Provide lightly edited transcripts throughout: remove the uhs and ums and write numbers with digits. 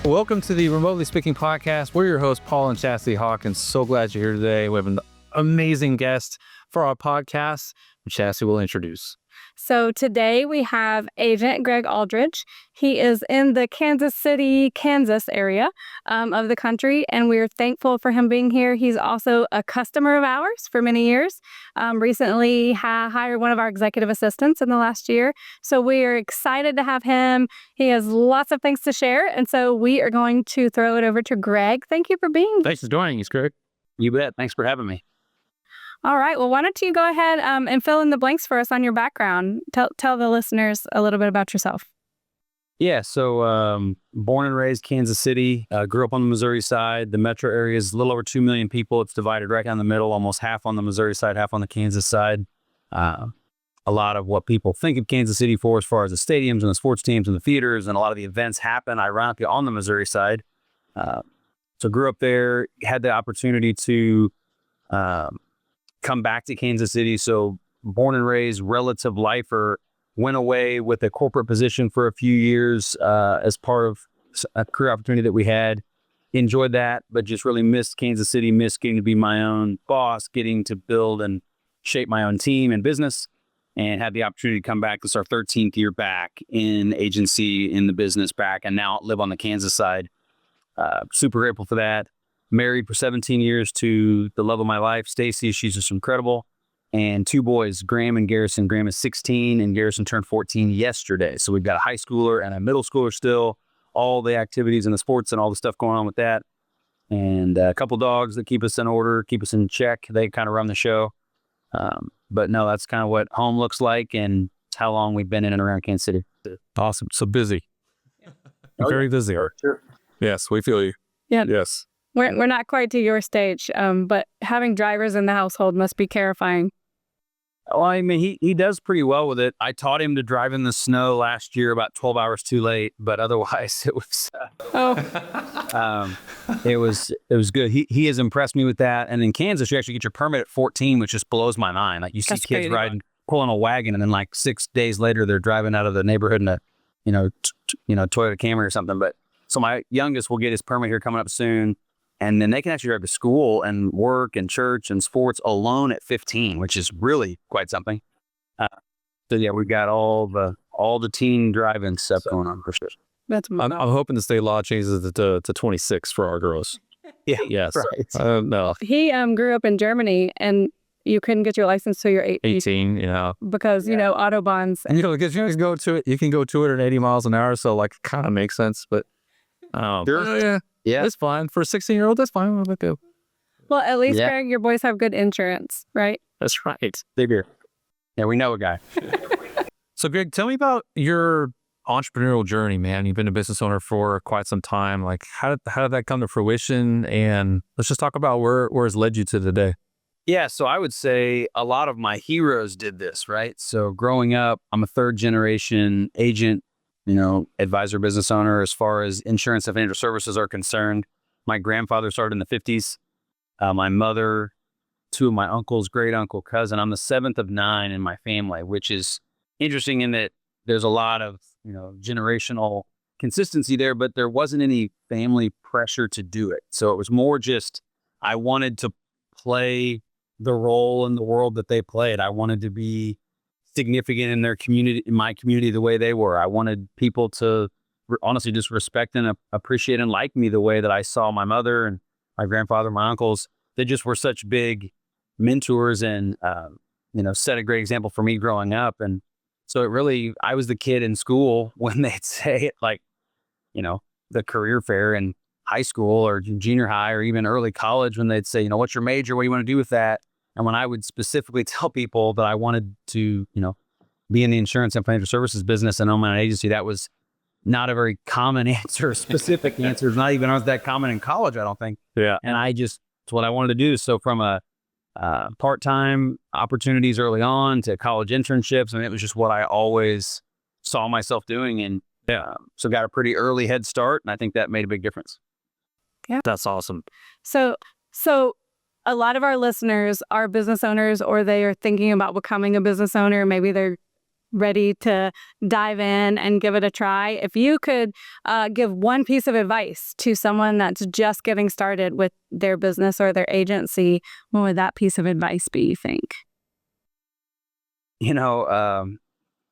Welcome to the Remotely Speaking Podcast. We're your hosts, Paul and Chastity Hawkins. So glad you're here today. We have an amazing guest for our podcast, which Chastity will introduce. So today we have Agent Greg Aldridge. He is in the Kansas City, Kansas area of the country, and we're thankful for him being here. He's also a customer of ours for many years. Recently hired one of our executive assistants in the last year. So we are excited to have him. He has lots of things to share, and so we are going to throw it over to Greg. Thank you for being here. Thanks for joining us, Greg. You bet. Thanks for having me. All right. Well, why don't you go ahead and fill in the blanks for us on your background. Tell the listeners a little bit about yourself. Yeah. So born and raised Kansas City, grew up on the Missouri side. The metro area is a little over 2 million people. It's divided right down the middle, almost half on the Missouri side, half on the Kansas side. A lot of what people think of Kansas City for as far as the stadiums and the sports teams and the theaters and a lot of the events happen ironically on the Missouri side. So grew up there, had the opportunity to come back to Kansas City. So born and raised, relative lifer, went away with a corporate position for a few years as part of a career opportunity that we had. Enjoyed that, but just really missed Kansas City, missed getting to be my own boss, getting to build and shape my own team and business, and had the opportunity to come back. This is our 13th year back in agency, in the business back, and now live on the Kansas side. Super grateful for that. Married for 17 years to the love of my life, Stacy. She's just incredible. And 2 boys, Graham and Garrison. Graham is 16 and Garrison turned 14 yesterday. So we've got a high schooler and a middle schooler still, all the activities and the sports and all the stuff going on with that. And a couple dogs that keep us in order, keep us in check. They kind of run the show. But no, that's kind of what home looks like and how long we've been in and around Kansas City. Awesome. So busy. Very busy. Sure. Yes, we feel you. Yeah. Yes. We're not quite to your stage, but having drivers in the household must be terrifying. Well, I mean, he does pretty well with it. I taught him to drive in the snow last year, about 12 hours too late, but otherwise it was it was good. He has impressed me with that. And in Kansas, you actually get your permit at 14, which just blows my mind. Like you see That's kids crazy. riding, pulling a wagon, and then like 6 days later they're driving out of the neighborhood in a Toyota Camry or something. But so my youngest will get his permit here coming up soon. And then they can actually drive to school and work and church and sports alone at 15, which is really quite something. So yeah, we've got all the teen driving stuff going on for sure. That's I'm hoping the state law changes it to 26 for our girls. Yeah, Yes. right. No, He grew up in Germany, and you couldn't get your license till you're 18 18, because autobahns. because you can go to it, you can go 280 miles an hour. So like, kind of makes sense, but Sure. Yeah. That's fine. For a 16-year-old, that's fine. Well, at least, Yeah. Greg, your boys have good insurance, right? That's right. They do. Yeah, we know a guy. So, Greg, tell me about your entrepreneurial journey, man. You've been a business owner for quite some time. Like, how did that come to fruition? And let's just talk about where it's led you to today. Yeah, so I would say a lot of my heroes did this, right? So growing up, I'm a 3rd generation agent, advisor, business owner as far as insurance and financial services are concerned. My grandfather started in the 50s. My mother, 2 of my uncles, great uncle, cousin. I'm the 7th of 9 in my family, which is interesting in that there's a lot of, generational consistency there, but there wasn't any family pressure to do it. So it was more just, I wanted to play the role in the world that they played. I wanted to be significant in their community, in my community, the way they were. I wanted people to honestly just respect and appreciate and like me the way that I saw my mother and my grandfather, my uncles. They just were such big mentors and, set a great example for me growing up. And so I was the kid in school when they'd say it, like, the career fair in high school or junior high or even early college, when they'd say, what's your major? What do you want to do with that? And when I would specifically tell people that I wanted to, be in the insurance and financial services business and own my own agency, that was not a very common answer, specific answer. It's not even that common in college, I don't think. Yeah. And it's what I wanted to do. So from a part-time opportunities early on to college internships, and it was just what I always saw myself doing. And so got a pretty early head start. And I think that made a big difference. Yeah. That's awesome. So a lot of our listeners are business owners, or they are thinking about becoming a business owner. Maybe they're ready to dive in and give it a try. If you could give one piece of advice to someone that's just getting started with their business or their agency, what would that piece of advice be, you think? You know,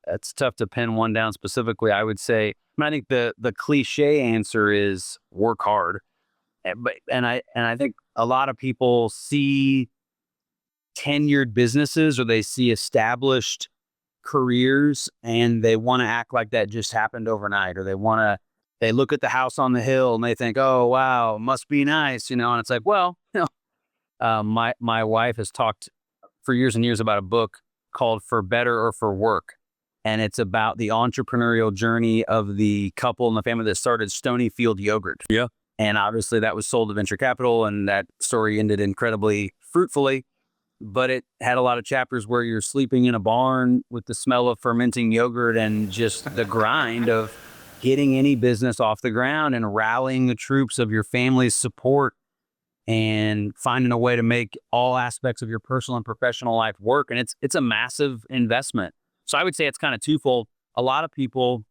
it's tough to pin one down specifically. I would say, I think the cliche answer is work hard. And I think a lot of people see tenured businesses or they see established careers and they want to act like that just happened overnight, or they look at the house on the hill and they think, oh wow, must be nice, and it's like, well, my wife has talked for years and years about a book called For Better or For Work, and it's about the entrepreneurial journey of the couple and the family that started Stonyfield Yogurt. Yeah. And obviously that was sold to venture capital, and that story ended incredibly fruitfully. But it had a lot of chapters where you're sleeping in a barn with the smell of fermenting yogurt and just the grind of getting any business off the ground and rallying the troops of your family's support and finding a way to make all aspects of your personal and professional life work. And it's a massive investment. So I would say it's kind of twofold. A lot of people,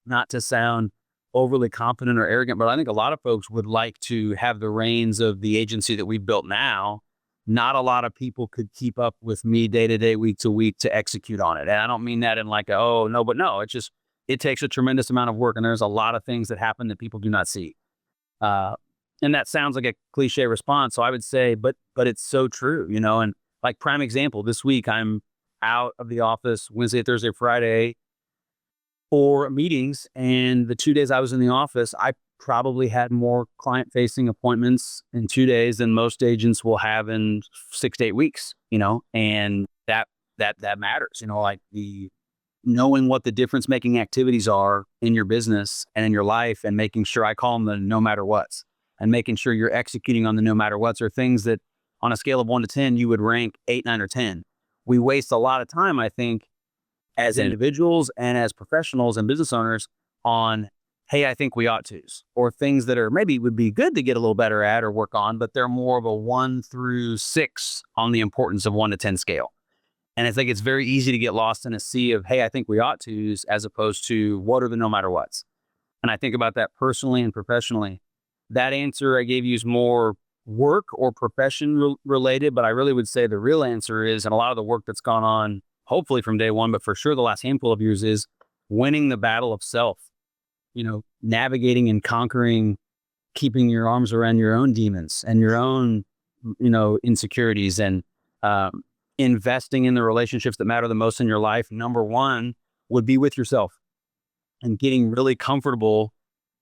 not to sound overly confident or arrogant, but I think a lot of folks would like to have the reins of the agency that we've built now. Not a lot of people could keep up with me day to day, week to week to execute on it. And I don't mean that in like, oh, no, but no, it takes a tremendous amount of work. And there's a lot of things that happen that people do not see. And that sounds like a cliche response. So I would say, but it's so true, and like prime example, this week I'm out of the office Wednesday, Thursday, Friday for meetings. And the 2 days I was in the office, I probably had more client-facing appointments in 2 days than most agents will have in 6 to 8 weeks, and that matters, like the knowing what the difference-making activities are in your business and in your life, and making sure, I call them the no matter what's, and making sure you're executing on the no matter what's, are things that on a scale of 1 to 10, you would rank 8, 9, or 10. We waste a lot of time, I think, as individuals and as professionals and business owners on, hey, I think we ought to's, or things that are maybe would be good to get a little better at or work on, but they're more of a 1 through 6 on the importance of 1 to 10 scale. And I think it's very easy to get lost in a sea of, hey, I think we ought to's, as opposed to what are the no matter what's. And I think about that personally and professionally. That answer I gave you is more work or profession related, but I really would say the real answer is, and a lot of the work that's gone on, hopefully from day one, but for sure the last handful of years, is winning the battle of self, navigating and conquering, keeping your arms around your own demons and your own, insecurities, and investing in the relationships that matter the most in your life. Number one would be with yourself, and getting really comfortable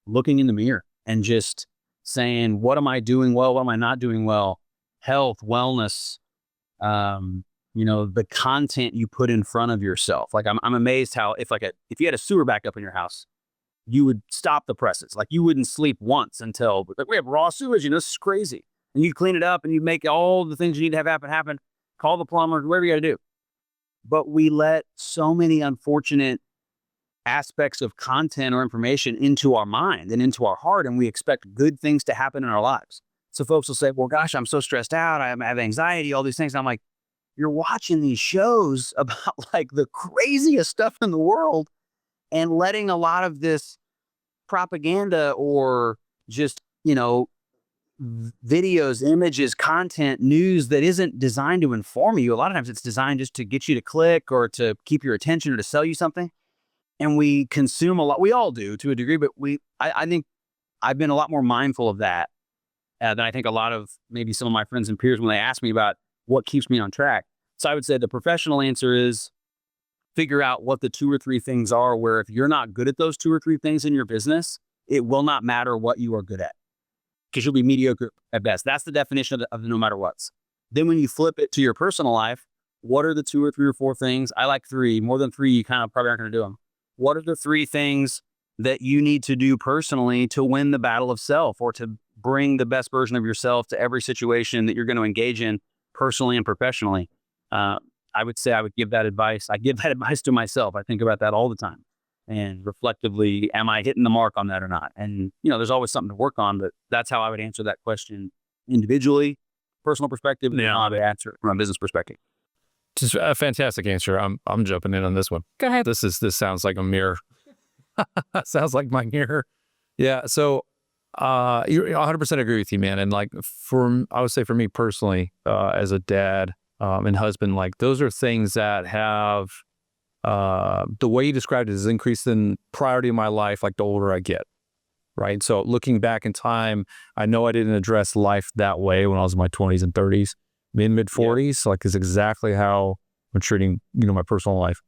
looking in the mirror and just saying, what am I doing well? What am I not doing well? Health, wellness, the content you put in front of yourself. Like I'm amazed how if you had a sewer backup in your house, you would stop the presses. Like you wouldn't sleep once until, like, we have raw sewage, this is crazy. And you clean it up and you make all the things you need to have happen, call the plumber, whatever you got to do. But we let so many unfortunate aspects of content or information into our mind and into our heart, and we expect good things to happen in our lives. So folks will say, well, gosh, I'm so stressed out, I have anxiety, all these things. And I'm like, you're watching these shows about like the craziest stuff in the world and letting a lot of this propaganda or just, videos, images, content, news that isn't designed to inform you. A lot of times it's designed just to get you to click or to keep your attention or to sell you something. And we consume a lot. We all do to a degree, but I think I've been a lot more mindful of that than I think a lot of maybe some of my friends and peers when they ask me about what keeps me on track. So I would say the professional answer is figure out what the 2 or 3 things are, where if you're not good at those 2 or 3 things in your business, it will not matter what you are good at, because you'll be mediocre at best. That's the definition of the no matter what's. Then when you flip it to your personal life, what are the 2 or 3 or 4 things? I like 3. More than 3, you kind of probably aren't going to do them. What are the 3 things that you need to do personally to win the battle of self, or to bring the best version of yourself to every situation that you're going to engage in personally and professionally? I would say I would give that advice. I give that advice to myself. I think about that all the time. And reflectively, am I hitting the mark on that or not? And, there's always something to work on, but that's how I would answer that question individually, personal perspective, and how I would answer it from a business perspective. Just a fantastic answer. I'm jumping in on this one. Go ahead. This sounds like a mirror. Sounds like my mirror. Yeah. So you're 100% agree with you, man. And like I would say for me personally, as a dad and husband, like those are things that have the way you described it is increased in priority in my life, like the older I get. Right. So looking back in time, I know I didn't address life that way when I was in my 20s and 30s, mid 40s, like is exactly how I'm treating, my personal life.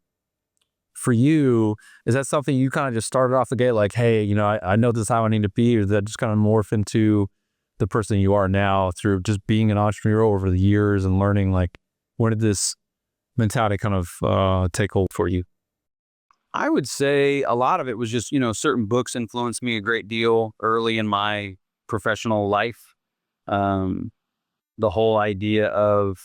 For you, is that something you kind of just started off the gate like, hey, I know this is how I need to be, or did that just kind of morph into the person you are now through just being an entrepreneur over the years and learning, like, when did this mentality kind of take hold for you? I would say a lot of it was just, certain books influenced me a great deal early in my professional life. The whole idea of,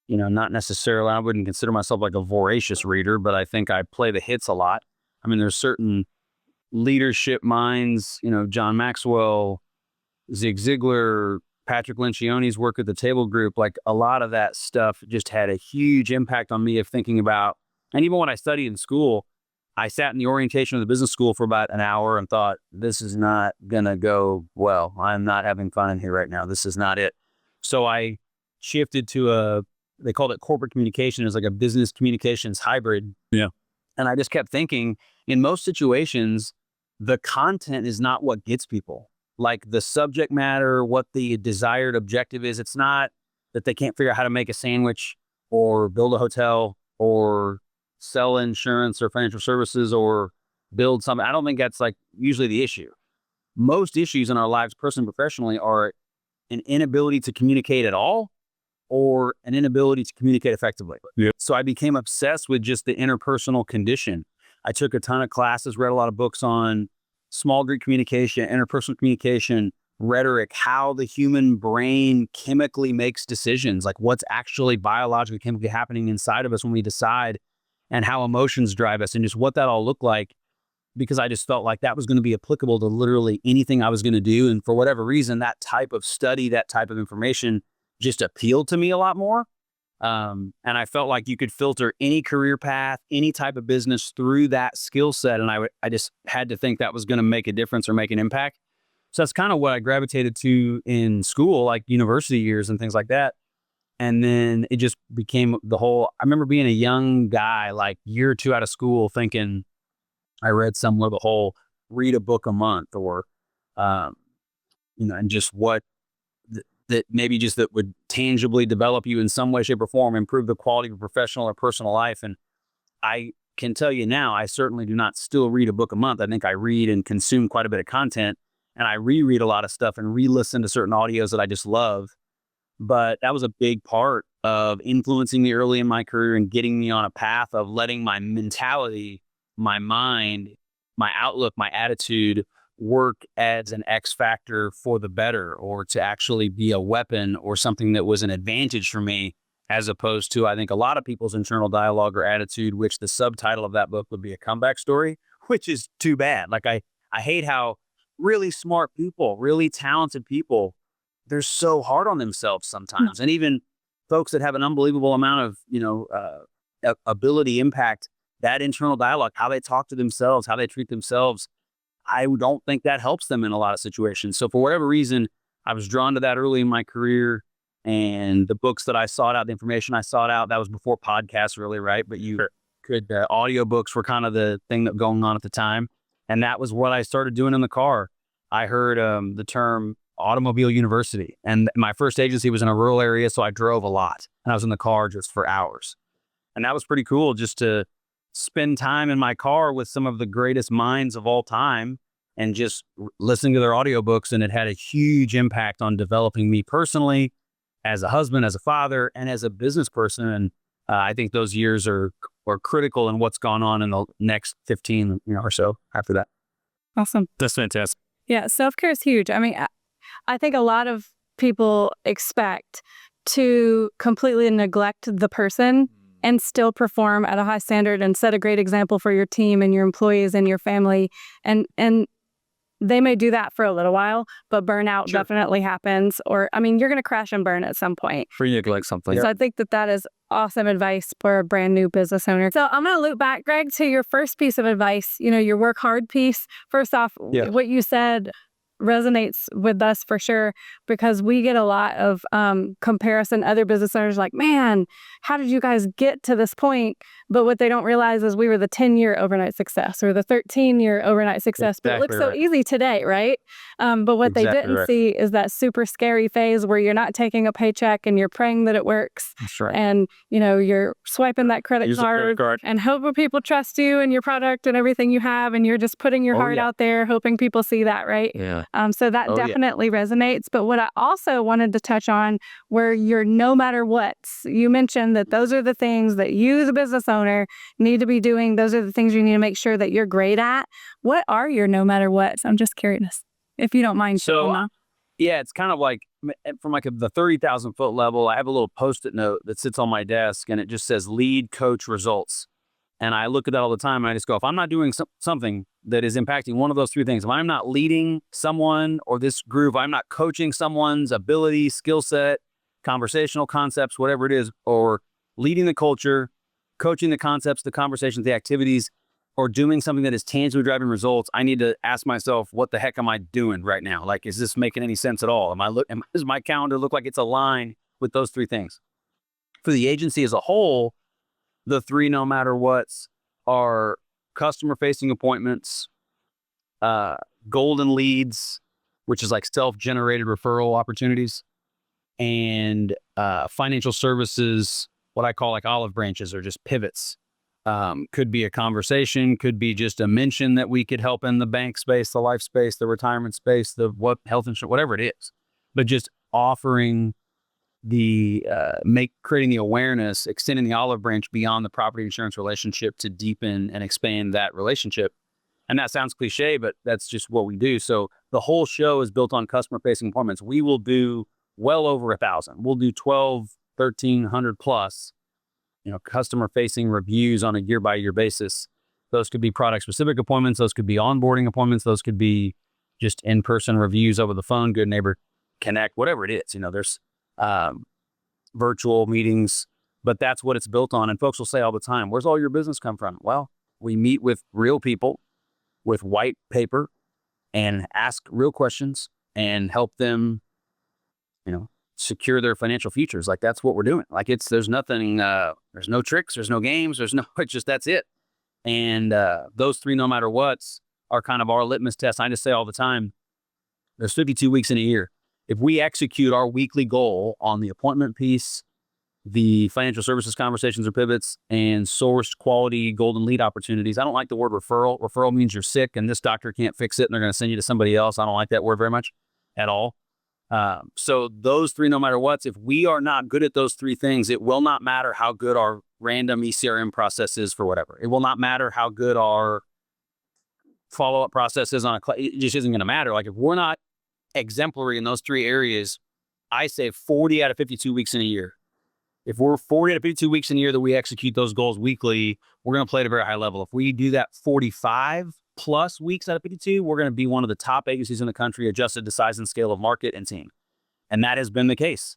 not necessarily, I wouldn't consider myself like a voracious reader, but I think I play the hits a lot. I mean, there's certain leadership minds, John Maxwell, Zig Ziglar, Patrick Lencioni's work at the Table Group, like a lot of that stuff just had a huge impact on me of thinking about. And even when I studied in school, I sat in the orientation of the business school for about an hour and thought, this is not going to go well. I'm not having fun in here right now. This is not it. So I shifted to they called it corporate communication. It's like a business communications hybrid. Yeah. And I just kept thinking, in most situations, the content is not what gets people. Like the subject matter, what the desired objective is. It's not that they can't figure out how to make a sandwich or build a hotel or sell insurance or financial services or build something. I don't think that's like usually the issue. Most issues in our lives, personally and professionally, are an inability to communicate at all or an inability to communicate effectively. Yeah. So I became obsessed with just the interpersonal condition. I took a ton of classes, read a lot of books on small group communication, interpersonal communication, rhetoric, how the human brain chemically makes decisions, like what's actually biologically, chemically happening inside of us when we decide, and how emotions drive us, and just what that all looked like, because I just felt like that was going to be applicable to literally anything I was going to do. And for whatever reason, that type of study, that type of information just appealed to me a lot more. And I felt like you could filter any career path, any type of business through that skill set. And I just had to think that was going to make a difference or make an impact. So that's kind of what I gravitated to in school, like university years and things like that. And then it just became I remember being a young guy, like year or two out of school, thinking I read somewhere the whole read a book a month or, and just what that maybe just that would tangibly develop you in some way, shape or form, improve the quality of your professional or personal life. And I can tell you now, I certainly do not still read a book a month. I think I read and consume quite a bit of content, and I reread a lot of stuff and re-listen to certain audios that I just love. But that was a big part of influencing me early in my career and getting me on a path of letting my mentality, my mind, my outlook, my attitude work as an X factor for the better, or to actually be a weapon or something that was an advantage for me, as opposed to, I think, a lot of people's internal dialogue or attitude, which the subtitle of that book would be a comeback story, which is too bad. Like I hate how really smart people, really talented people, they're so hard on themselves sometimes. And even folks that have an unbelievable amount of, ability, impact, that internal dialogue, how they talk to themselves, how they treat themselves, I don't think that helps them in a lot of situations. So for whatever reason, I was drawn to that early in my career, and the books that I sought out, the information I sought out, that was before podcasts really, right? But audiobooks were kind of the thing that going on at the time. And that was what I started doing in the car. I heard the term automobile university, and my first agency was in a rural area. So I drove a lot, and I was in the car just for hours. And that was pretty cool, just to spend time in my car with some of the greatest minds of all time and just listening to their audiobooks. And it had a huge impact on developing me personally as a husband, as a father, and as a business person. And I think those years are critical in what's gone on in the next 15 or so after that. Awesome. That's fantastic. Yeah, self-care is huge. I mean, I think a lot of people expect to completely neglect the person and still perform at a high standard and set a great example for your team and your employees and your family. And they may do that for a little while, but burnout definitely happens. Or, I mean, you're going to crash and burn at some point. For you to neglect something. So I think that is awesome advice for a brand new business owner. So I'm going to loop back, Greg, to your first piece of advice, your work hard piece. First off, what you said resonates with us for sure, because we get a lot of comparison. Other business owners like, man, how did you guys get to this point? But what they don't realize is we were the 10-year overnight success or the 13-year overnight success. But it looks so easy today, right? But what they didn't see is that super scary phase where you're not taking a paycheck and you're praying that it works. That's right. And, you're swiping that credit card and hoping people trust you and your product and everything you have. And you're just putting your heart out there, hoping people see that, right? Yeah. So that definitely resonates. But what I also wanted to touch on were your no matter what's. You mentioned that those are the things that you, the business owner, need to be doing. Those are the things you need to make sure that you're great at. What are your no matter what's? I'm just curious, if you don't mind. So, it's kind of like from the 30,000 foot level, I have a little Post-it note that sits on my desk and it just says lead, coach, results. And I look at that all the time and I just go, if I'm not doing something that is impacting one of those three things, if I'm not leading someone or this group, I'm not coaching someone's ability, skill set, conversational concepts, whatever it is, or leading the culture, coaching the concepts, the conversations, the activities, or doing something that is tangibly driving results, I need to ask myself, what the heck am I doing right now? Like, is this making any sense at all? Does my calendar look like it's aligned with those three things? For the agency as a whole, the three no matter what's are customer-facing appointments, golden leads, which is like self-generated referral opportunities, and financial services, what I call like olive branches or just pivots. Could be a conversation, could be just a mention that we could help in the bank space, the life space, the retirement space, the health insurance, whatever it is. But just offering creating the awareness, extending the olive branch beyond the property insurance relationship to deepen and expand that relationship. And that sounds cliche, but that's just what we do. So the whole show is built on customer facing appointments. We will do well over 1,000. We'll do 1,300 plus, customer facing reviews on a year by year basis. Those could be product specific appointments. Those could be onboarding appointments. Those could be just in-person reviews over the phone, Good Neighbor Connect, whatever it is. There's virtual meetings, but that's what it's built on. And folks will say all the time, where's all your business come from? Well, we meet with real people with white paper and ask real questions and help them, secure their financial futures. Like, that's what we're doing. Like, there's nothing, there's no tricks, there's no games, it's just, that's it. And those three no matter what's are kind of our litmus test. I just say all the time, there's 52 weeks in a year. If we execute our weekly goal on the appointment piece, the financial services conversations or pivots, and sourced quality golden lead opportunities. I don't like the word referral. Referral means you're sick and this doctor can't fix it and they're going to send you to somebody else. I don't like that word very much at all. So those three no matter what's, if we are not good at those three things, it will not matter how good our random ECRM process is for whatever. It will not matter how good our follow-up process is it just isn't going to matter. Like, if we're not exemplary in those three areas, I say 40 out of 52 weeks in a year. If we're 40 out of 52 weeks in a year that we execute those goals weekly, we're going to play at a very high level. If we do that 45 plus weeks out of 52, we're going to be one of the top agencies in the country adjusted to size and scale of market and team. And that has been the case.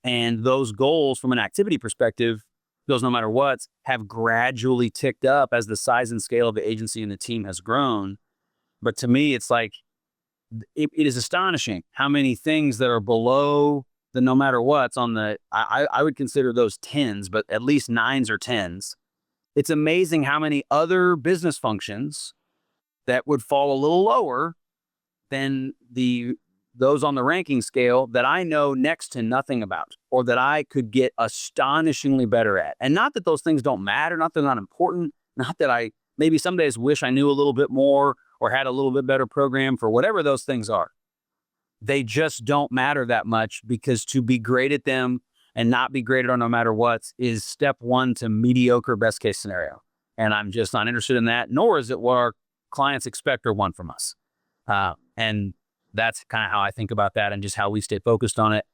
And those goals from an activity perspective, those no matter what, have gradually ticked up as the size and scale of the agency and the team has grown. But to me, it's like, it is astonishing how many things that are below the no matter what's on the, I would consider those 10s, but at least 9s or 10s. It's amazing how many other business functions that would fall a little lower than those on the ranking scale that I know next to nothing about, or that I could get astonishingly better at. And not that those things don't matter, not that they're not important, not that I maybe some days wish I knew a little bit more or had a little bit better program for whatever those things are. They just don't matter that much, because to be great at them and not be great at them no matter what is step one to mediocre best case scenario. And I'm just not interested in that, nor is it what our clients expect or want from us. And that's kind of how I think about that and just how we stay focused on it.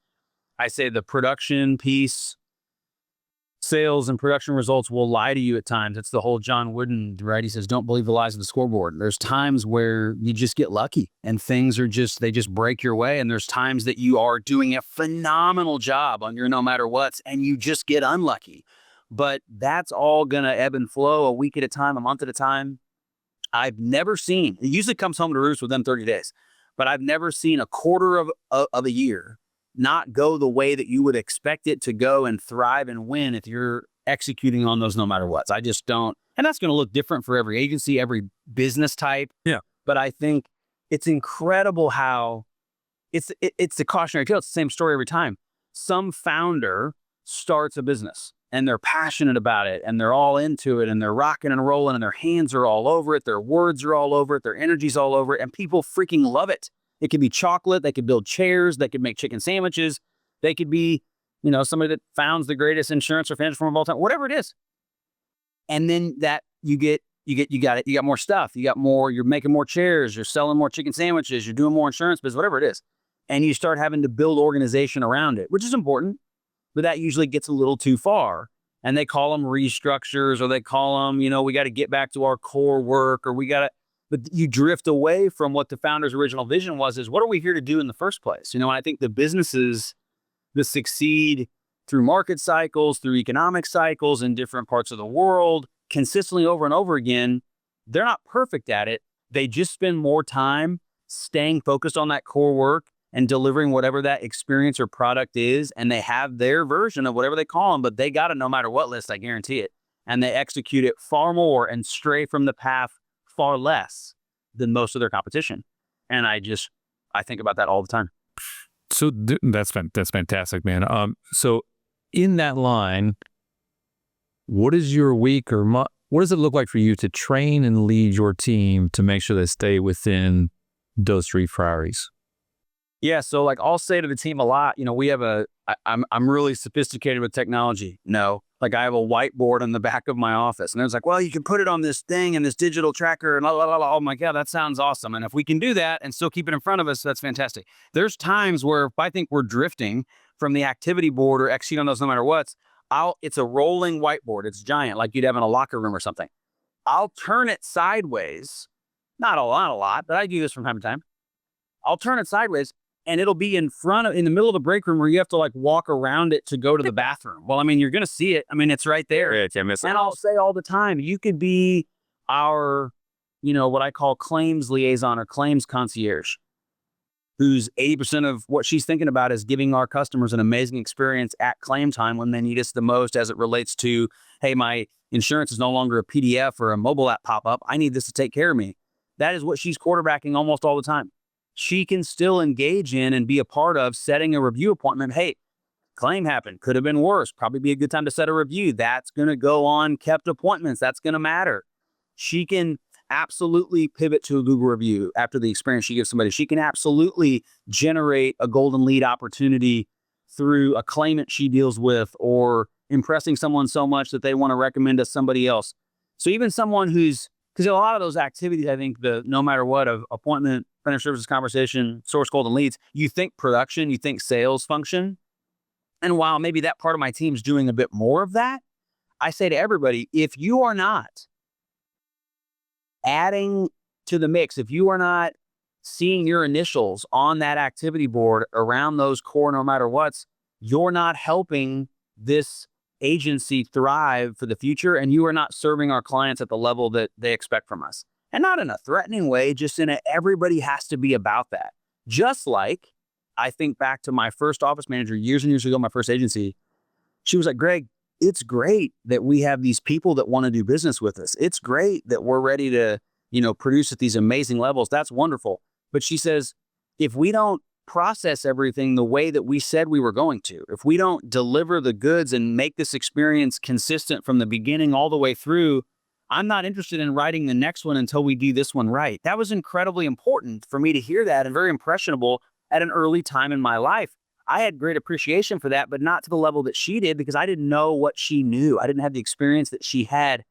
I say the production piece, sales and production results will lie to you at times. It's the whole John Wooden, right? He says, don't believe the lies of the scoreboard. There's times where you just get lucky and things are they just break your way. And there's times that you are doing a phenomenal job on your no matter what's and you just get unlucky. but that's all going to ebb and flow a week at a time, a month at a time. I've never seen, it usually comes home to roost within 30 days, but I've never seen a quarter of a year not go the way that you would expect it to go and thrive and win if you're executing on those no matter what. I just don't. And that's going to look different for every agency, every business type. Yeah. But I think it's incredible how it's a cautionary tale. It's the same story every time. Some founder starts a business and they're passionate about it and they're all into it and they're rocking and rolling and their hands are all over it. Their words are all over it. Their energy's all over it. And people freaking love it. It could be chocolate. They could build chairs. They could make chicken sandwiches. They could be, somebody that founds the greatest insurance or financial firm of all time, whatever it is. And then that you got more stuff. You're making more chairs. You're selling more chicken sandwiches. You're doing more insurance business, whatever it is. And you start having to build organization around it, which is important, but that usually gets a little too far. And they call them restructures, or they call them, we got to get back to our core work, or but you drift away from what the founder's original vision was, is what are we here to do in the first place? And I think the businesses that succeed through market cycles, through economic cycles in different parts of the world, consistently over and over again, they're not perfect at it. They just spend more time staying focused on that core work and delivering whatever that experience or product is. And they have their version of whatever they call them, but they got a no matter what list, I guarantee it. And they execute it far more and stray from the path far less than most of their competition. And I think about that all the time. So that's fantastic, man. So in that line, what is your week or what does it look like for you to train and lead your team to make sure they stay within those three priorities? Yeah. So I'll say to the team a lot, we have I'm really sophisticated with technology. No, I have a whiteboard on the back of my office and it's well, you can put it on this thing and this digital tracker and oh my God, that sounds awesome. And if we can do that and still keep it in front of us, that's fantastic. There's times where if I think we're drifting from the activity board or execute on those no matter what, it's a rolling whiteboard. It's giant, like you'd have in a locker room or something. I'll turn it sideways. Not a lot, but I do this from time to time. I'll turn it sideways and it'll be in the middle of the break room where you have to walk around it to go to the bathroom. Well, you're going to see it. It's right there. Yeah, can't miss it. And I'll say all the time, you could be our, what I call claims liaison or claims concierge, who's 80% of what she's thinking about is giving our customers an amazing experience at claim time when they need us the most, as it relates to, hey, my insurance is no longer a PDF or a mobile app pop-up. I need this to take care of me. That is what she's quarterbacking almost all the time. She can still engage in and be a part of setting a review appointment. Hey, claim happened. Could have been worse. Probably be a good time to set a review. That's going to go on kept appointments. That's going to matter. She can absolutely pivot to a Google review after the experience she gives somebody. She can absolutely generate a golden lead opportunity through a claimant she deals with, or impressing someone so much that they want to recommend to somebody else. So even someone because a lot of those activities, I think the no matter what of appointment, financial services conversation, source golden leads, you think production, you think sales function. And while maybe that part of my team's doing a bit more of that, I say to everybody, if you are not adding to the mix, if you are not seeing your initials on that activity board around those core no matter what's, you're not helping this agency thrive for the future, and you are not serving our clients at the level that they expect from us. And not in a threatening way, just in everybody has to be about that. Just like I think back to my first office manager years and years ago, my first agency, she was like, Greg, it's great that we have these people that want to do business with us. It's great that we're ready to, produce at these amazing levels. That's wonderful. But she says, if we don't process everything the way that we said we were going to, if we don't deliver the goods and make this experience consistent from the beginning all the way through, I'm not interested in writing the next one until we do this one right. That was incredibly important for me to hear that, and very impressionable at an early time in my life. I had great appreciation for that, but not to the level that she did, because I didn't know what she knew. I didn't have the experience that she had.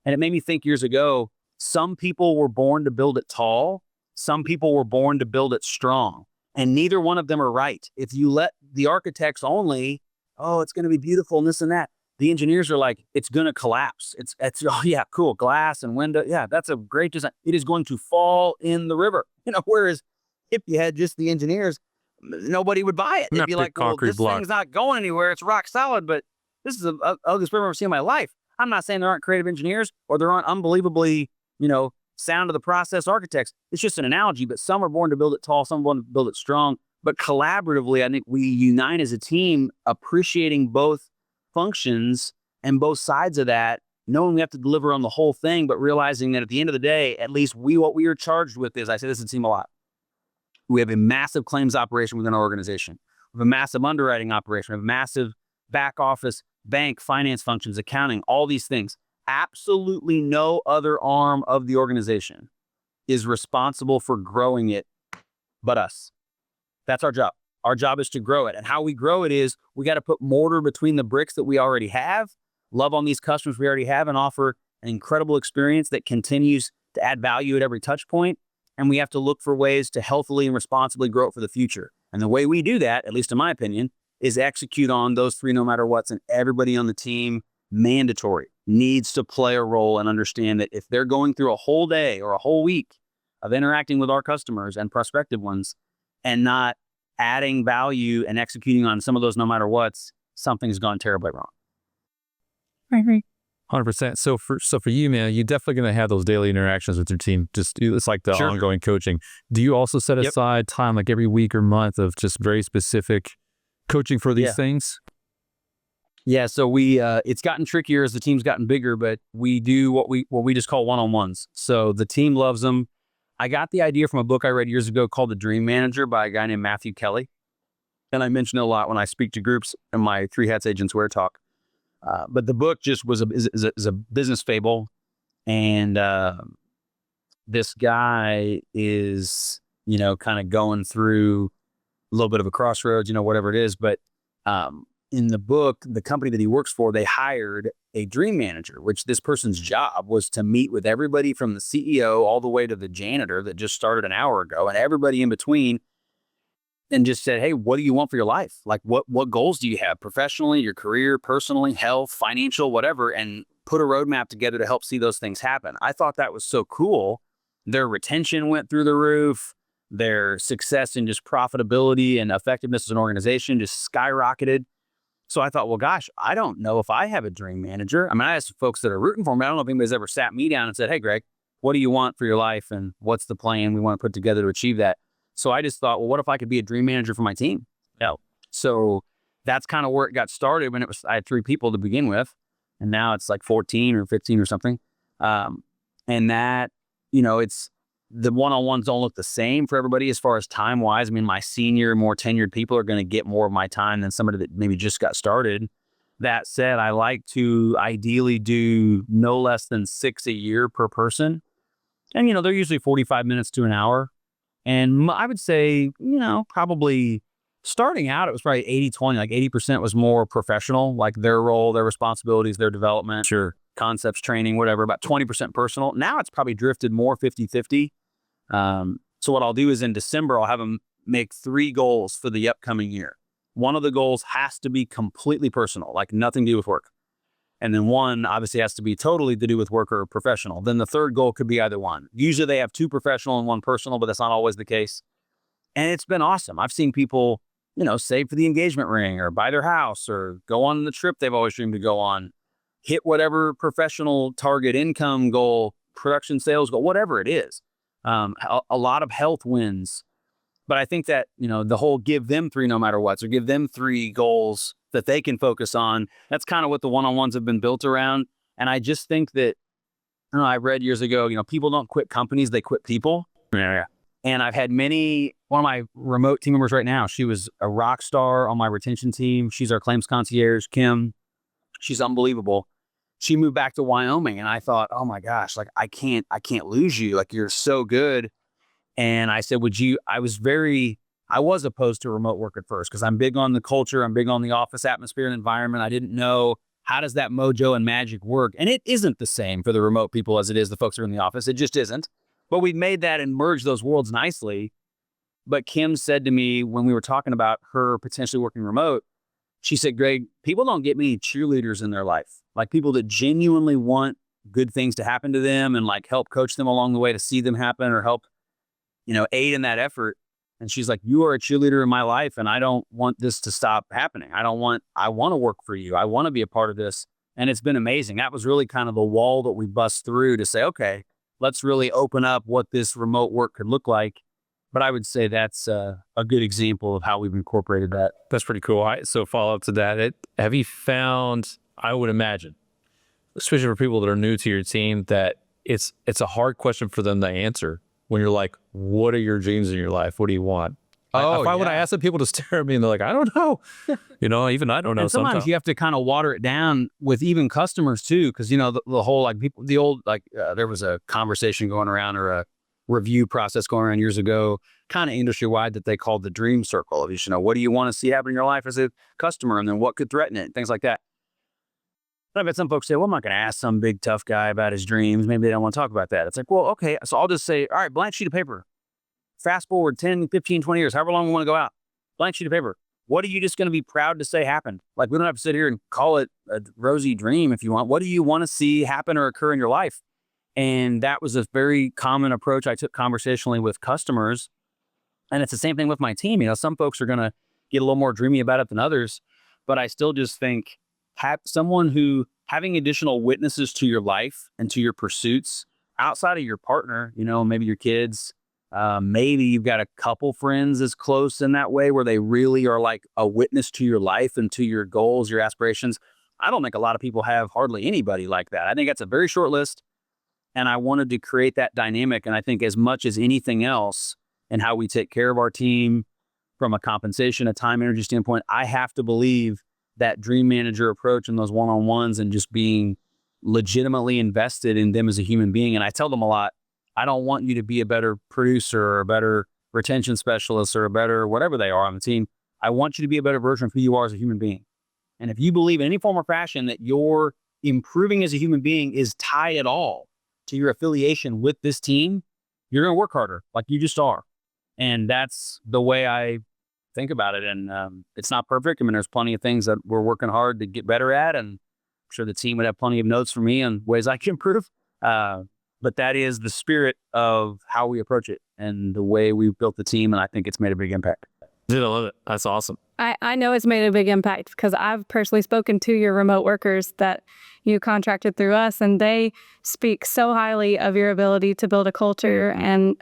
And it made me think years ago, some people were born to build it tall. Some people were born to build it strong. And neither one of them are right. If you let the architects only, oh, it's going to be beautiful and this and that. The engineers are like, it's going to collapse. It's oh yeah, cool, glass and window. Yeah, that's a great design. It is going to fall in the river. Whereas if you had just the engineers, nobody would buy it. They'd be like, well, this thing's not going anywhere. It's rock solid, but This is the ugliest program I've ever seen in my life. I'm not saying there aren't creative engineers or there aren't unbelievably, sound of the process architects. It's just an analogy, but some are born to build it tall, some are born to build it strong. But collaboratively, I think we unite as a team, appreciating both functions and both sides of that, knowing we have to deliver on the whole thing, but realizing that at the end of the day, at least what we are charged with is, I say this to the team a lot, we have a massive claims operation within our organization. We have a massive underwriting operation. We have a massive back office, bank, finance functions, accounting, all these things. Absolutely no other arm of the organization is responsible for growing it but us. That's our job. Our job is to grow it. And how we grow it is we got to put mortar between the bricks that we already have, love on these customers we already have, and offer an incredible experience that continues to add value at every touch point. And we have to look for ways to healthily and responsibly grow it for the future. And the way we do that, at least in my opinion, is execute on those three no matter what's, and everybody on the team, mandatory, needs to play a role and understand that if they're going through a whole day or a whole week of interacting with our customers and prospective ones and not adding value and executing on some of those no matter what's, something's gone terribly wrong. Right. 100%. So for you, man, you're definitely going to have those daily interactions with your team. It's like the ongoing coaching. Do you also set aside time, like every week or month, of just very specific coaching for these things? Yeah. So we, it's gotten trickier as the team's gotten bigger, but we do what we just call one-on-ones. So the team loves them. I got the idea from a book I read years ago called The Dream Manager by a guy named Matthew Kelly. And I mention it a lot when I speak to groups in my Three Hats Agents Wear talk. But the book just is a business fable. And this guy is, kind of going through a little bit of a crossroads, whatever it is. But in the book, the company that he works for, they hired a dream manager, which this person's job was to meet with everybody from the CEO all the way to the janitor that just started an hour ago and everybody in between, and just said, hey, what do you want for your life? Like, what goals do you have professionally, your career, personally, health, financial, whatever, and put a roadmap together to help see those things happen. I thought that was so cool. Their retention went through the roof. Their success in just profitability and effectiveness as an organization just skyrocketed. So I thought, well, gosh, I don't know if I have a dream manager. I mean, I have some folks that are rooting for me. I don't know if anybody's ever sat me down and said, hey, Greg, what do you want for your life? And what's the plan we want to put together to achieve that? So I just thought, well, what if I could be a dream manager for my team? Yeah. So that's kind of where it got started when I had 3 people to begin with. And now it's like 14 or 15 or something. And that, it's the one-on-ones don't look the same for everybody as far as time-wise. I mean, my senior, more tenured people are going to get more of my time than somebody that maybe just got started. That said, I like to ideally do no less than 6 a year per person. And, they're usually 45 minutes to an hour. And I would say, probably starting out, it was probably 80-20, like 80% was more professional, like their role, their responsibilities, their development, concepts, training, whatever, about 20% personal. Now it's probably drifted more 50-50. So what I'll do is in December, I'll have them make 3 goals for the upcoming year. One of the goals has to be completely personal, like nothing to do with work. And then one obviously has to be totally to do with work or professional. Then the third goal could be either one. Usually they have 2 professional and 1 personal, but that's not always the case. And it's been awesome. I've seen people, save for the engagement ring or buy their house or go on the trip they've always dreamed to go on, hit whatever professional target income goal, production sales goal, whatever it is. A lot of health wins. But I think that, the whole give them 3 no matter what, or give them 3 goals that they can focus on. That's kind of what the one-on-ones have been built around. And I just think that, I read years ago, people don't quit companies, they quit people. Yeah. And I've had one of my remote team members right now, she was a rock star on my retention team. She's our claims concierge, Kim. She's unbelievable. She moved back to Wyoming and I thought, oh my gosh, like I can't lose you. Like you're so good. And I said, I was opposed to remote work at first because I'm big on the culture. I'm big on the office atmosphere and environment. I didn't know how does that mojo and magic work? And it isn't the same for the remote people as it is the folks who are in the office. It just isn't. But we've made that and merged those worlds nicely. But Kim said to me when we were talking about her potentially working remote, she said, Greg, people don't get many cheerleaders in their life. Like people that genuinely want good things to happen to them and like help coach them along the way to see them happen or help, aid in that effort. And she's like, you are a cheerleader in my life, and I don't want this to stop happening. I want to work for you. I want to be a part of this. And it's been amazing. That was really kind of the wall that we bust through to say, okay, let's really open up what this remote work could look like. But I would say that's a good example of how we've incorporated that. That's pretty cool. So follow up to that, have you found, I would imagine, especially for people that are new to your team, that it's a hard question for them to answer when you're like, what are your dreams in your life? What do you want? I find when I ask some people to stare at me and they're like, I don't know. Even I don't know. And sometimes you have to kind of water it down with even customers too. Cause the whole, like people, the old, like there was a conversation going around or a review process going around years ago, kind of industry wide, that they called the dream circle of, what do you want to see happen in your life as a customer? And then what could threaten it? Things like that. I've had some folks say, well, I'm not going to ask some big tough guy about his dreams. Maybe they don't want to talk about that. It's like, well, okay. So I'll just say, all right, blank sheet of paper. Fast forward 10, 15, 20 years, however long we want to go out. Blank sheet of paper. What are you just going to be proud to say happened? Like, we don't have to sit here and call it a rosy dream if you want. What do you want to see happen or occur in your life? And that was a very common approach I took conversationally with customers. And it's the same thing with my team. Some folks are going to get a little more dreamy about it than others, but I still just think someone who having additional witnesses to your life and to your pursuits outside of your partner, maybe your kids, maybe you've got a couple friends as close in that way where they really are like a witness to your life and to your goals, your aspirations. I don't think a lot of people have hardly anybody like that. I think that's a very short list. And I wanted to create that dynamic. And I think as much as anything else and how we take care of our team from a compensation, a time, energy standpoint, I have to believe that dream manager approach and those one-on-ones and just being legitimately invested in them as a human being. And I tell them a lot, I don't want you to be a better producer or a better retention specialist or a better whatever they are on the team. I want you to be a better version of who you are as a human being. And if you believe in any form or fashion that your improving as a human being is tied at all to your affiliation with this team, you're going to work harder like you just are. And that's the way I think about it. And it's not perfect. I mean, there's plenty of things that we're working hard to get better at. And I'm sure the team would have plenty of notes for me on ways I can improve. But that is the spirit of how we approach it and the way we've built the team. And I think it's made a big impact. Dude, I love it. That's awesome. I know it's made a big impact because I've personally spoken to your remote workers that you contracted through us, and they speak so highly of your ability to build a culture and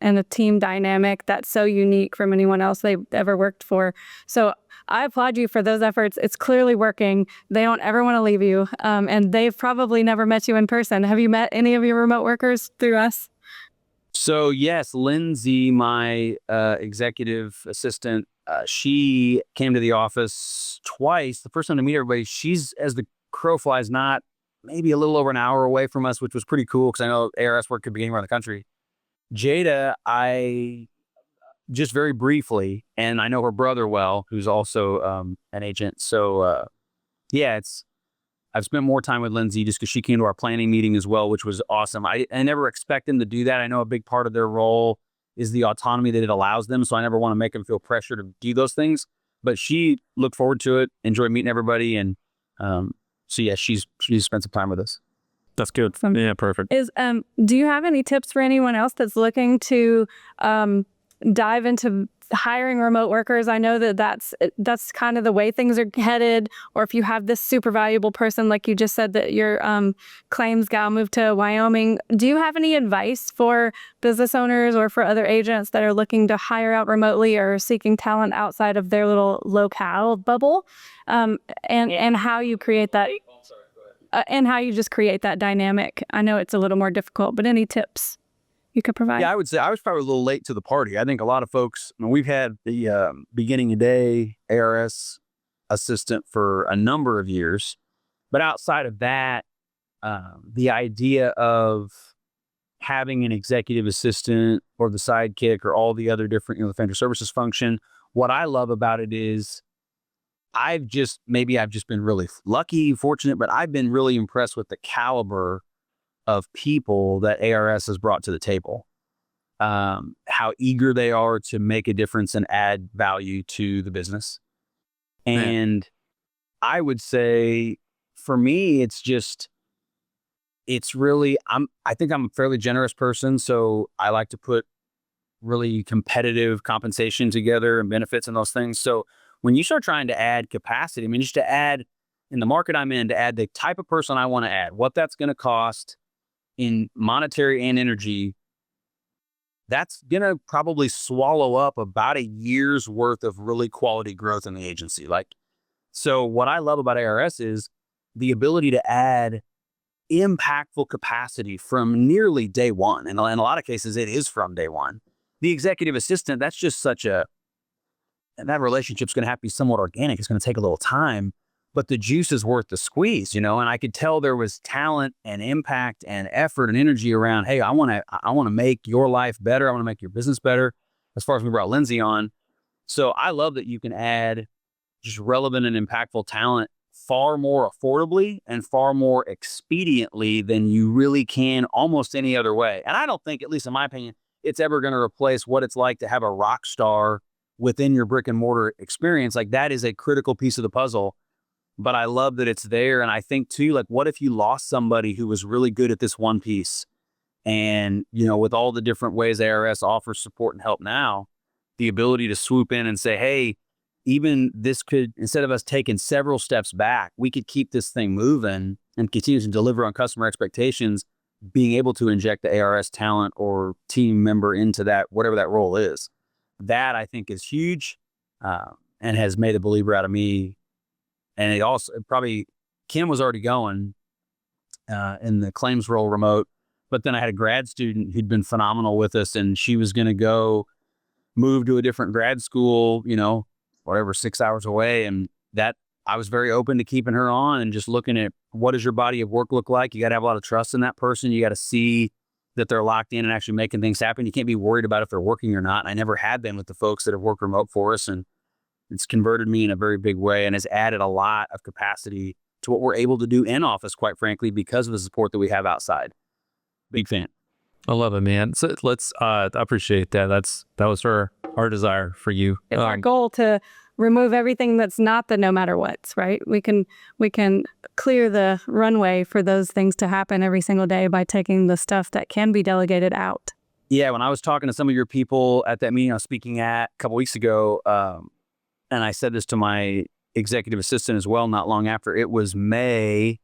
a team dynamic that's so unique from anyone else they've ever worked for. So I applaud you for those efforts. It's clearly working. They don't ever want to leave you, and they've probably never met you in person. Have you met any of your remote workers through us? So yes, Lindsay, my executive assistant, she came to the office twice. The first time to meet everybody, she's, as the crow flies, not maybe a little over an hour away from us, which was pretty cool because I know ARS work could be anywhere in the country. Jada, I just very briefly, and I know her brother well, who's also an agent. So yeah, I've spent more time with Lindsay just because she came to our planning meeting as well, which was awesome. I never expect them to do that. I know a big part of their role is the autonomy that it allows them. So I never want to make them feel pressure to do those things. But she looked forward to it, enjoyed meeting everybody. And so yeah, she's spent some time with us. That's good. Yeah, perfect. Do you have any tips for anyone else that's looking to dive into hiring remote workers? I know that's kind of the way things are headed. Or if you have this super valuable person, like you just said that your claims gal moved to Wyoming, do you have any advice for business owners or for other agents that are looking to hire out remotely or seeking talent outside of their little locale bubble, and how you create that? And how you just create that dynamic? I know it's a little more difficult, but any tips you could provide? Yeah, I would say I was probably a little late to the party. I think a lot of folks, we've had the beginning of day ARS assistant for a number of years. But outside of that, the idea of having an executive assistant or the sidekick or all the other different, the financial services function, what I love about it is I've just been really lucky, fortunate, but I've been really impressed with the caliber of people that ARS has brought to the table, how eager they are to make a difference and add value to the business. And I would say for me, I think I'm a fairly generous person. So I like to put really competitive compensation together and benefits and those things. So when you start trying to add capacity, I mean, just to add in the market I'm in, to add the type of person I want to add, what that's going to cost in monetary and energy, that's going to probably swallow up about a year's worth of really quality growth in the agency. So what I love about ARS is the ability to add impactful capacity from nearly day one. And in a lot of cases, it is from day one. The executive assistant, that's just and that relationship's going to have to be somewhat organic. It's going to take a little time, but the juice is worth the squeeze, and I could tell there was talent and impact and effort and energy around, hey, I want to make your life better. I want to make your business better, as far as we brought Lindsay on. So I love that you can add just relevant and impactful talent far more affordably and far more expediently than you really can almost any other way. And I don't think, at least in my opinion, it's ever going to replace what it's like to have a rock star within your brick and mortar experience. Like, that is a critical piece of the puzzle, but I love that it's there. And I think too, like, what if you lost somebody who was really good at this one piece? And, with all the different ways ARS offers support and help now, the ability to swoop in and say, hey, even this could, instead of us taking several steps back, we could keep this thing moving and continue to deliver on customer expectations, being able to inject the ARS talent or team member into that, whatever that role is. That, I think, is huge, and has made a believer out of me. And it also probably, Kim was already going in the claims role remote, but then I had a grad student who'd been phenomenal with us, and she was going to go move to a different grad school, 6 hours away. And that, I was very open to keeping her on and just looking at, what does your body of work look like? You got to have a lot of trust in that person. You got to see that they're locked in and actually making things happen. You can't be worried about if they're working or not. And I never had been with the folks that have worked remote for us. And it's converted me in a very big way and has added a lot of capacity to what we're able to do in office, quite frankly, because of the support that we have outside. Big fan. I love it, man. So let's, I appreciate that. That was our desire for you. It's our goal to remove everything that's not the no matter what's, right? We can clear the runway for those things to happen every single day by taking the stuff that can be delegated out. Yeah, when I was talking to some of your people at that meeting I was speaking at a couple weeks ago, and I said this to my executive assistant as well, not long after, it was May,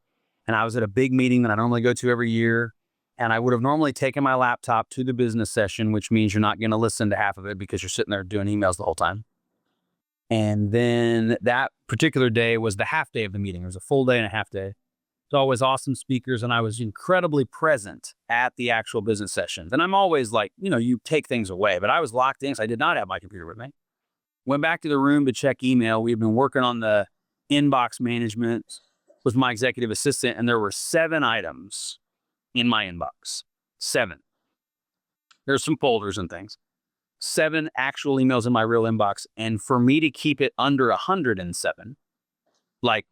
and I was at a big meeting that I normally go to every year. And I would have normally taken my laptop to the business session, which means you're not going to listen to half of it because you're sitting there doing emails the whole time. And then that particular day was the half day of the meeting. It was a full day and a half day. It's always awesome speakers, and I was incredibly present at the actual business sessions. And I'm always like, you take things away, but I was locked in because I did not have my computer with me. Went back to the room to check email. We've been working on the inbox management with my executive assistant, and there were 7 items in my inbox. 7. There's some folders and things. 7 actual emails in my real inbox. And for me to keep it under 107, like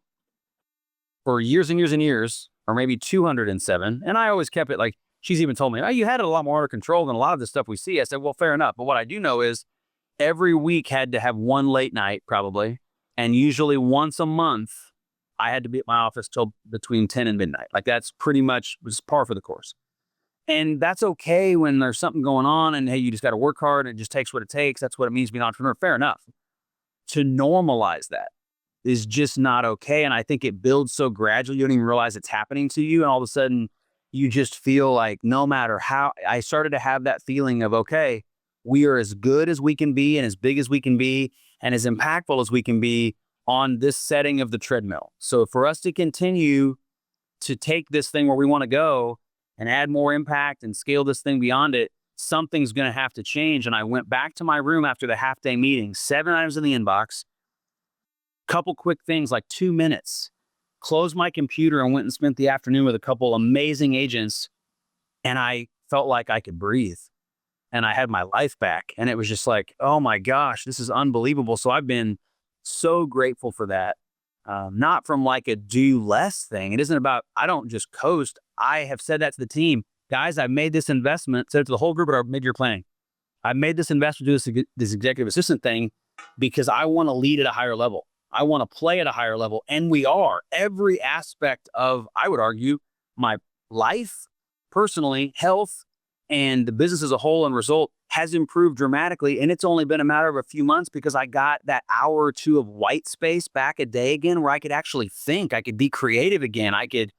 for years and years and years, or maybe 207. And I always kept it like, she's even told me, oh, you had it a lot more under control than a lot of the stuff we see. I said, well, fair enough. But what I do know is every week had to have one late night probably. And usually once a month, I had to be at my office till between 10 and midnight. Like, that's pretty much was par for the course. And that's okay when there's something going on and, hey, you just got to work hard and it just takes what it takes. That's what it means to be an entrepreneur. Fair enough. To normalize that is just not okay. And I think it builds so gradually, you don't even realize it's happening to you. And all of a sudden you just feel like, no matter how, I started to have that feeling of, okay, we are as good as we can be and as big as we can be and as impactful as we can be on this setting of the treadmill. So for us to continue to take this thing where we want to go and add more impact and scale this thing beyond it, something's going to have to change. And I went back to my room after the half day meeting, 7 items in the inbox, couple quick things like 2 minutes, closed my computer and went and spent the afternoon with a couple amazing agents. And I felt like I could breathe and I had my life back. And it was just like, oh my gosh, this is unbelievable. So I've been so grateful for that. Not from like a do less thing. It isn't about, I don't just coast. I have said that to the team. Guys, I've made this investment, said it to the whole group at our mid-year planning. I made this investment to do this executive assistant thing because I want to lead at a higher level. I want to play at a higher level. And we are. Every aspect of, I would argue, my life, personally, health, and the business as a whole and result has improved dramatically. And it's only been a matter of a few months because I got that hour or two of white space back a day again, where I could actually think, I could be creative again. I could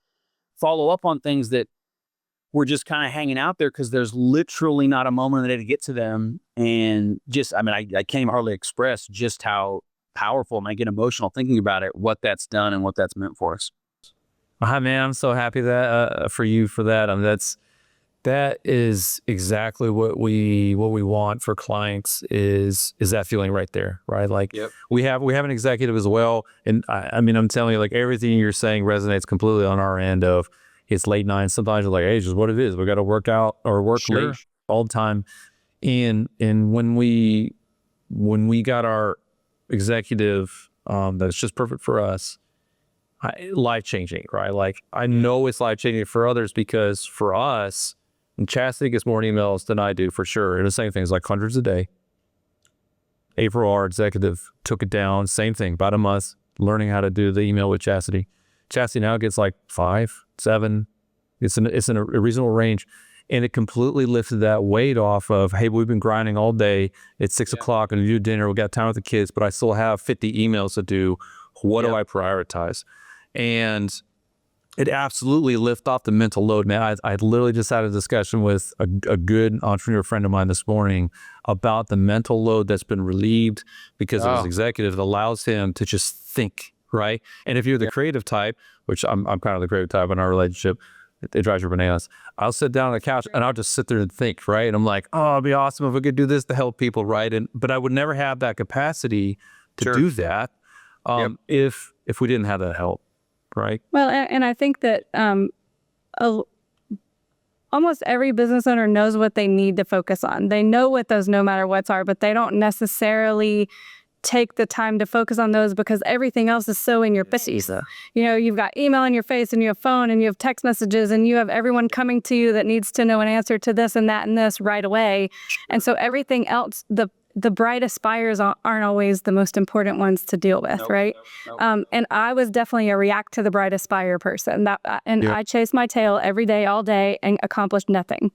follow up on things that were just kind of hanging out there because there's literally not a moment that I get to them. And just, I mean, I can't even hardly express just how powerful, and I get emotional thinking about it, what that's done and what that's meant for us. Hi, man. I'm so happy that for you for that. I mean, that is exactly what we want for clients is that feeling right there, right? Like we have an executive as well, and I mean, I'm telling you, like everything you're saying resonates completely on our end of it's late night. Sometimes you're like, hey, it's just what it is. We got to work out or work late all the time. And when we got our executive that's just perfect for us, life changing, right? Like I know it's life changing for others because for us, and Chastity gets more emails than I do for sure. And the same things like hundreds a day. April, our executive, took it down. Same thing, about a month, learning how to do the email with Chastity. Chastity now gets like 5, 7. It's in a reasonable range. And it completely lifted that weight off of, hey, we've been grinding all day. It's 6 o'clock and we do dinner. We got time with the kids, but I still have 50 emails to do. What do I prioritize? And it absolutely lifted off the mental load, man. I literally just had a discussion with a good entrepreneur friend of mine this morning about the mental load that's been relieved because of his executive. It allows him to just think, right? And if you're the creative type, which I'm kind of the creative type in our relationship, it drives your bananas. I'll sit down on the couch and I'll just sit there and think, right? And I'm like, oh, it'd be awesome if we could do this to help people, right? But I would never have that capacity to do that if we didn't have that help, right? Well, and I think that almost every business owner knows what they need to focus on. They know what those no matter whats are, but they don't necessarily take the time to focus on those because everything else is so in your face. You know, you've got email in your face and you have phone and you have text messages and you have everyone coming to you that needs to know an answer to this and that and this right away. And so everything else, the bright aspires aren't always the most important ones to deal with, right? And I was definitely a react to the bright aspire person. I chased my tail every day, all day, and accomplished nothing.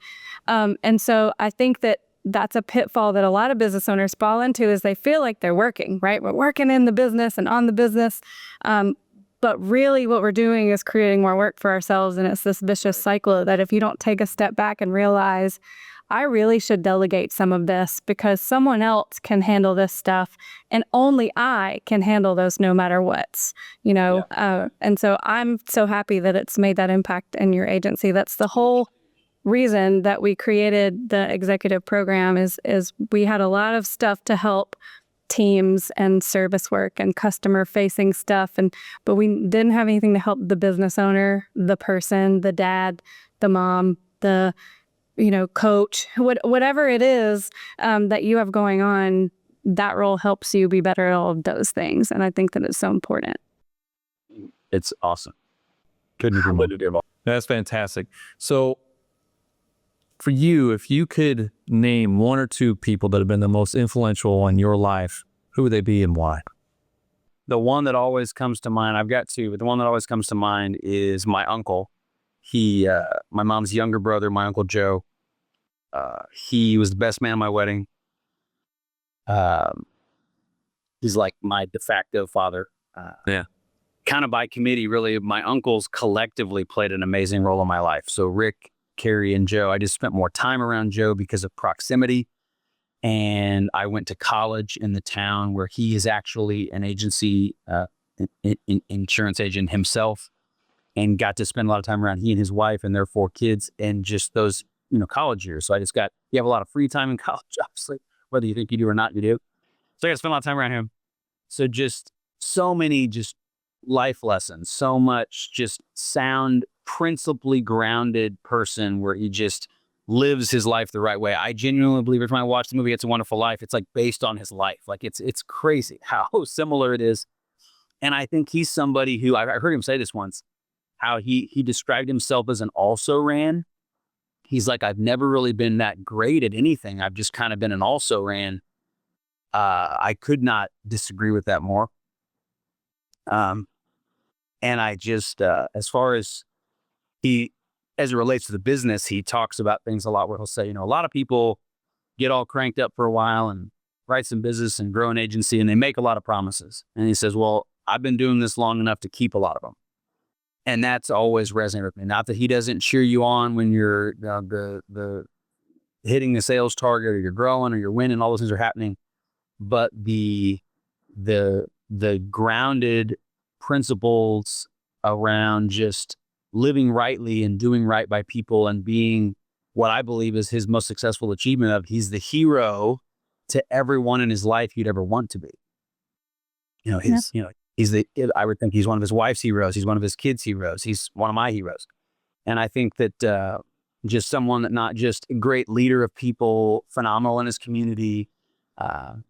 And so I think that's a pitfall that a lot of business owners fall into is they feel like they're working, right? We're working in the business and on the business. But really what we're doing is creating more work for ourselves. And it's this vicious cycle that if you don't take a step back and realize, I really should delegate some of this because someone else can handle this stuff and only I can handle those no matter what's, you know? And so I'm so happy that it's made that impact in your agency. That's the whole reason that we created the executive program is we had a lot of stuff to help teams and service work and customer facing stuff. But we didn't have anything to help the business owner, the person, the dad, the mom, the coach, whatever it is that you have going on, that role helps you be better at all of those things. And I think that it's so important. It's awesome. Couldn't agree more. That's fantastic. So for you, if you could name 1 or 2 people that have been the most influential in your life, who would they be and why? The one that always comes to mind, I've got 2, but the one that always comes to mind is my uncle. He, my mom's younger brother, my Uncle Joe, he was the best man at my wedding. He's like my de facto father. Kind of by committee, really. My uncles collectively played an amazing role in my life. So Rick, Carrie, and Joe, I just spent more time around Joe because of proximity. And I went to college in the town where he is actually an agency, insurance agent himself, and got to spend a lot of time around he and his wife and their 4 kids and just those, college years. So I just you have a lot of free time in college, obviously, whether you think you do or not, you do. So I got to spend a lot of time around him. So just so many just life lessons, so much just sound, principally grounded person where he just lives his life the right way. I genuinely believe every time I watch the movie It's a Wonderful Life, it's like based on his life. Like it's crazy how similar it is. And I think he's somebody who, I heard him say this once, how he described himself as an also-ran. He's like, I've never really been that great at anything. I've just kind of been an also-ran. I could not disagree with that more. And I just, as far as as it relates to the business, he talks about things a lot where he'll say, a lot of people get all cranked up for a while and write some business and grow an agency, and they make a lot of promises. And he says, well, I've been doing this long enough to keep a lot of them. And that's always resonated with me. Not that he doesn't cheer you on when you're the hitting the sales target, or you're growing, or you're winning, all those things are happening. But the grounded principles around just living rightly and doing right by people and being what I believe is his most successful achievement of, he's the hero to everyone in his life he'd ever want to be. I would think he's one of his wife's heroes. He's one of his kids' heroes. He's one of my heroes. And I think that just someone that not just a great leader of people, phenomenal in his community.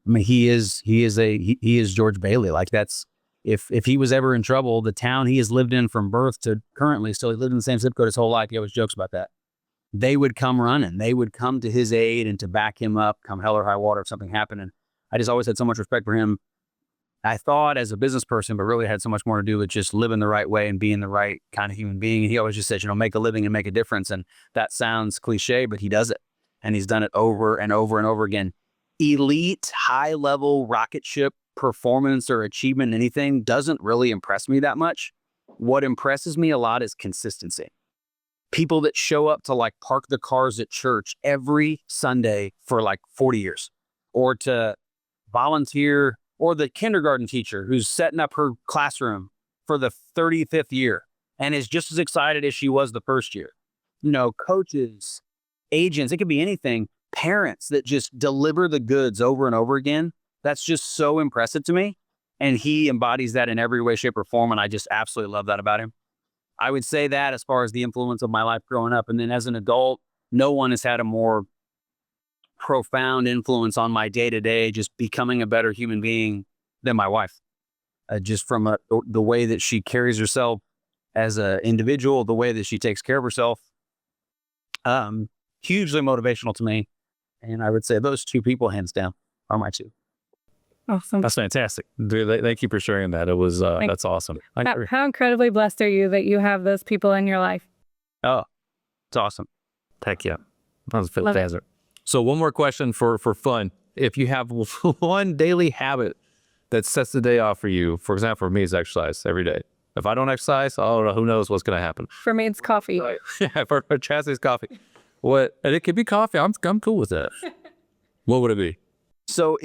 He is George Bailey. Like, that's, if he was ever in trouble, the town he has lived in from birth to currently, still he lived in the same zip code his whole life. He always jokes about that. They would come running. They would come to his aid and to back him up, come hell or high water if something happened. And I just always had so much respect for him. I thought as a business person, but really had so much more to do with just living the right way and being the right kind of human being. And he always just says, make a living and make a difference. And that sounds cliche, but he does it. And he's done it over and over and over again. Elite, high-level rocket ship performance or achievement in anything doesn't really impress me that much. What impresses me a lot is consistency. People that show up to like park the cars at church every Sunday for like 40 years, or to volunteer, or the kindergarten teacher who's setting up her classroom for the 35th year and is just as excited as she was the first year. Coaches, agents, it could be anything. Parents that just deliver the goods over and over again. That's just so impressive to me. And he embodies that in every way, shape, or form. And I just absolutely love that about him. I would say that as far as the influence of my life growing up. And then as an adult, no one has had a more profound influence on my day-to-day, just becoming a better human being, than my wife. Just from the way that she carries herself as an individual, the way that she takes care of herself. Hugely motivational to me. And I would say those two people, hands down, are my two. Awesome. That's fantastic. Dude, thank you for sharing that. It was, that's awesome. How incredibly blessed are you that you have those people in your life? Oh, it's awesome. Heck yeah. That was fantastic. So one more question for fun. If you have one daily habit that sets the day off for you, for example, for me, it's exercise every day. If I don't exercise, who knows what's going to happen. For me, it's coffee. Yeah, for Chastity, it's coffee. And it could be coffee. I'm cool with that. What would it be? So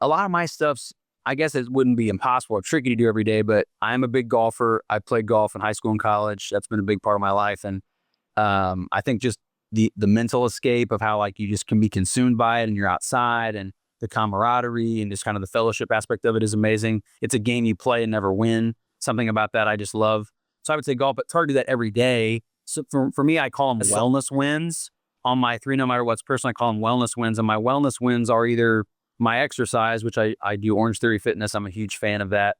a lot of my stuff's, I guess it wouldn't be impossible or tricky to do every day, but I'm a big golfer. I played golf in high school and college. That's been a big part of my life. And I think just the mental escape of how like you just can be consumed by it and you're outside, and the camaraderie and just kind of the fellowship aspect of it is amazing. It's a game you play and never win. Something about that I just love. So I would say golf, but it's hard to do that every day. So for me, I call them wellness wins. On my 3 No Matter What's personal, I call them wellness wins. And my wellness wins are either my exercise, which I do Orange Theory Fitness. I'm a huge fan of that.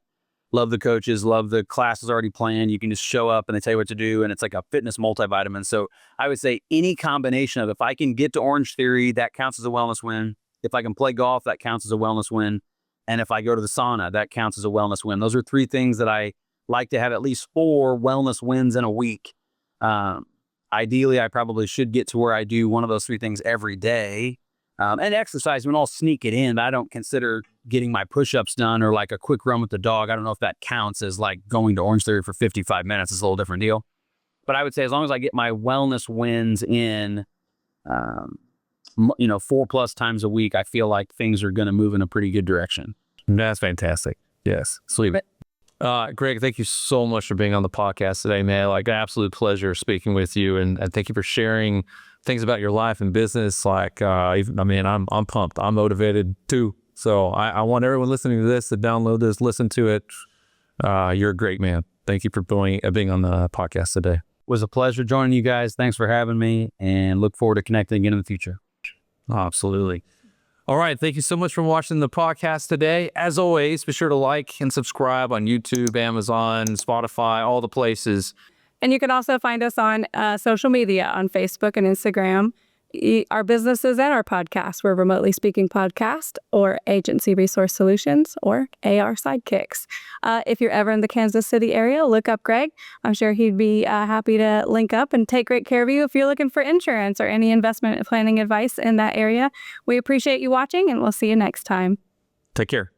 Love the coaches, love the classes already planned. You can just show up and they tell you what to do. And it's like a fitness multivitamin. So I would say any combination of, if I can get to Orange Theory, that counts as a wellness win. If I can play golf, that counts as a wellness win. And if I go to the sauna, that counts as a wellness win. Those are 3 things that I like to have at least 4 wellness wins in a week. Ideally, I probably should get to where I do one of those 3 things every day. And exercise, I'll sneak it in. I don't consider getting my push-ups done or like a quick run with the dog. I don't know if that counts as like going to Orange Theory for 55 minutes. It's a little different deal. But I would say as long as I get my wellness wins in, 4+ times a week, I feel like things are going to move in a pretty good direction. That's fantastic. Yes. Sweet. Greg, thank you so much for being on the podcast today, man. Like, an absolute pleasure speaking with you. And thank you for sharing things about your life and business. Like, I'm pumped. I'm motivated too. So I want everyone listening to this to download this, listen to it. You're a great man. Thank you for being on the podcast today. It was a pleasure joining you guys. Thanks for having me, and look forward to connecting again in the future. Oh, absolutely. All right. Thank you so much for watching the podcast today. As always, be sure to like and subscribe on YouTube, Amazon, Spotify, all the places. And you can also find us on social media on Facebook and Instagram. our businesses and our podcast. We're Remotely Speaking Podcast or Agency Resource Solutions or AR Sidekicks. If you're ever in the Kansas City area, look up Greg. I'm sure he'd be happy to link up and take great care of you if you're looking for insurance or any investment planning advice in that area. We appreciate you watching, and we'll see you next time. Take care.